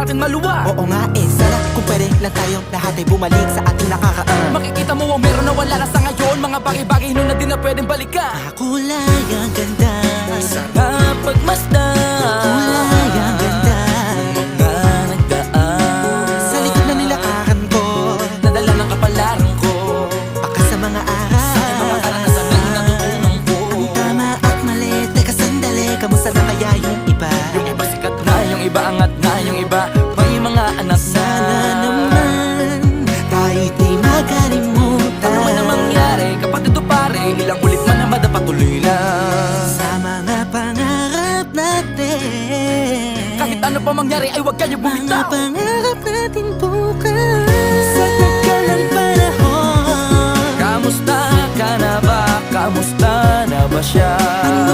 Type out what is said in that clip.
natin maluwa. Oo nga sana kung pwede lang tayong lahat ay bumalik sa ating nakaka-earn. Makikita mo ang meron na wala na sa ngayon. Mga bagay-bagay nun na di na pwedeng balikan. Kulay ang ganda, Sarap pagmasdan. kulay ang ganda. Mga nagdaan Sa likod na nilakaran ko, nadala ng kapalaran ko. baka sa mga aral, Mga karanasan na natutunan ko. ang tama at mali. Teka sandali, kamusta na kaya yung iba? Yung iba sikat na, yung iba angat na, yung iba may mga anak na. Sana naman tayo'y di makalimutan. Ano man ang mangyari, kapatid o pare, ilang ulit man na madapatuloy lang. Sa mga pangarap natin, Kahit ano pa mangyari ay huwag kayo mga bumitaw. pangarap natin bukas. Sa tagal ng panahon, Kamusta ka na ba? Kamusta na ba siya? ano